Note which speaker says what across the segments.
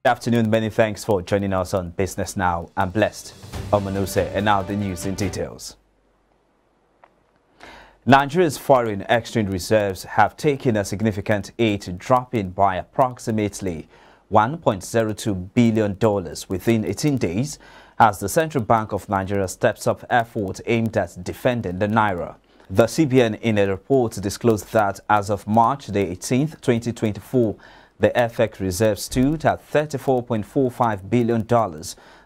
Speaker 1: Good afternoon, many thanks for joining us on Business Now. I'm blessed. Omanose, and now the news in details. Nigeria's foreign exchange reserves have taken a significant hit, dropping by approximately $1.02 billion within 18 days as the Central Bank of Nigeria steps up efforts aimed at defending the naira. The CBN in a report disclosed that as of March the 18th, 2024, the FX reserve stood at $34.45 billion,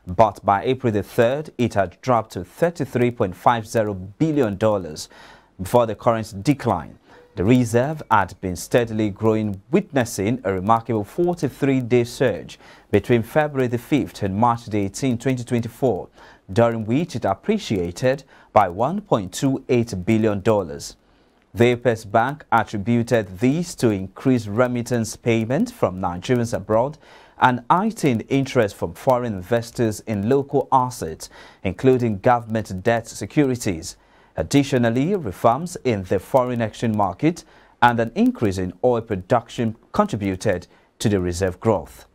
Speaker 1: but by April the 3rd, it had dropped to $33.50 billion. Before the current decline, the reserve had been steadily growing, witnessing a remarkable 43-day surge between February the 5th and March the 18th, 2024, during which it appreciated by $1.28 billion. The Apex Bank attributed this to increased remittance payment from Nigerians abroad and heightened interest from foreign investors in local assets, including government debt securities. Additionally, reforms in the foreign exchange market and an increase in oil production contributed to the reserve growth.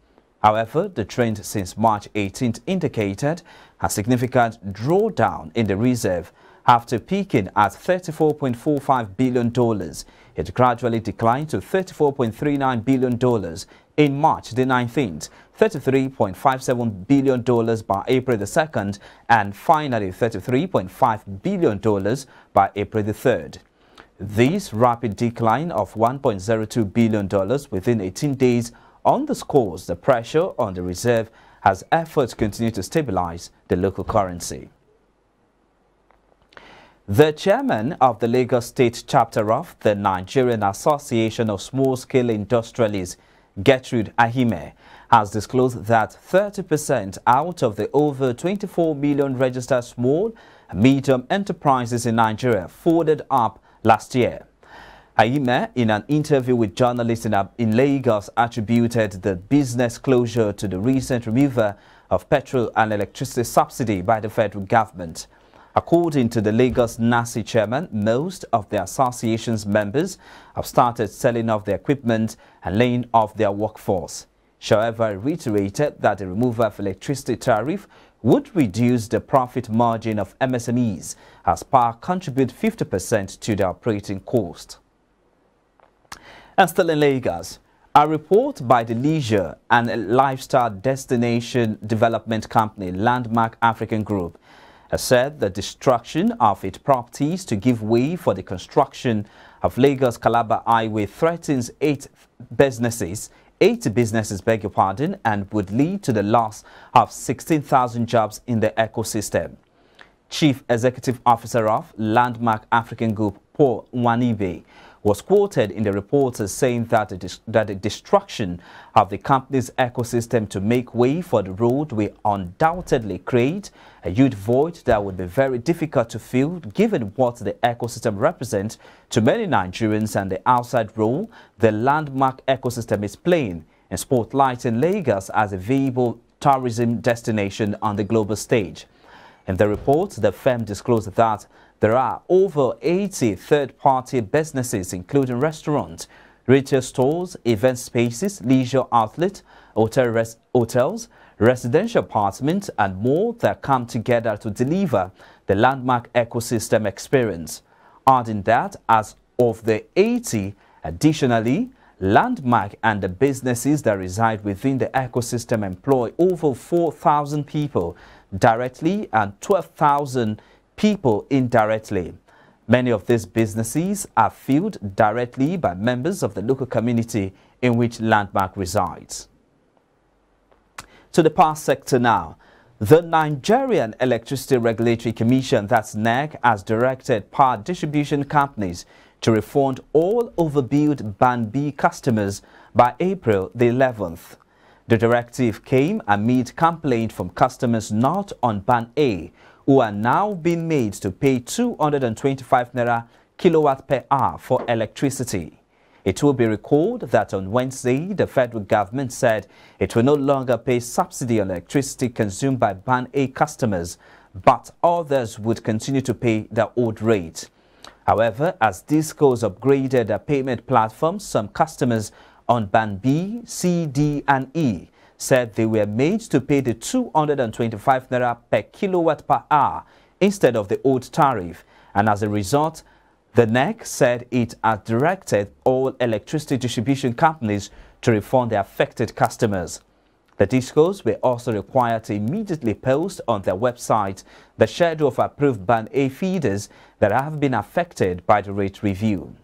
Speaker 1: However, the trend since March 18th indicated a significant drawdown in the reserve. After peaking at $34.45 billion, it gradually declined to $34.39 billion in March the 19th, $33.57 billion by April the 2nd, and finally $33.5 billion by April the 3rd. This rapid decline of $1.02 billion within 18 days underscores the pressure on the reserve as efforts continue to stabilize the local currency. The chairman of the Lagos State chapter of the Nigerian Association of Small-Scale Industrialists, Gertrude Ahime, has disclosed that 30% out of the over 24 million registered small and medium enterprises in Nigeria folded up last year. Ahime, in an interview with journalists in Lagos, attributed the business closure to the recent removal of petrol and electricity subsidy by the federal government. According to the Lagos NASI chairman, most of the association's members have started selling off their equipment and laying off their workforce. However, he reiterated that the removal of electricity tariff would reduce the profit margin of MSMEs as power contributes 50% to the operating cost. And still in Lagos, a report by the leisure and lifestyle destination development company Landmark African Group has said the destruction of its properties to give way for the construction of Lagos-Calabar Highway threatens eight businesses, and would lead to the loss of 16,000 jobs in the ecosystem. Chief Executive Officer of Landmark African Group, Paul Nwanibe, was quoted in the report as saying that the destruction of the company's ecosystem to make way for the road will undoubtedly create a huge void that would be very difficult to fill, given what the ecosystem represents to many Nigerians and the outside role the landmark ecosystem is playing in spotlighting Lagos as a viable tourism destination on the global stage. In the report, the firm disclosed that there are over 80 third-party businesses, including restaurants, retail stores, event spaces, leisure outlets, hotels, residential apartments, and more that come together to deliver the landmark ecosystem experience. Adding that, as of the 80, additionally, Landmark and the businesses that reside within the ecosystem employ over 4,000 people directly and 12,000 people indirectly. Many of these businesses are fueled directly by members of the local community in which Landmark resides. To the power sector now. The Nigerian Electricity Regulatory Commission, that's NERC, has directed power distribution companies to refund all overbilled Band B customers by April the 11th. The directive came amid complaint from customers not on Band A, who are now being made to pay 225 naira kilowatt per hour for electricity. It will be recalled that on Wednesday, the federal government said it will no longer pay subsidy on electricity consumed by Band A customers, but others would continue to pay the old rate. However, as DISCOs upgraded their payment platforms, some customers on Band B, C, D, and E said they were made to pay the 225 naira per kilowatt per hour instead of the old tariff, and as a result, the NEC said it had directed all electricity distribution companies to refund the affected customers. The discos were also required to immediately post on their website the schedule of approved Band A feeders that have been affected by the rate review.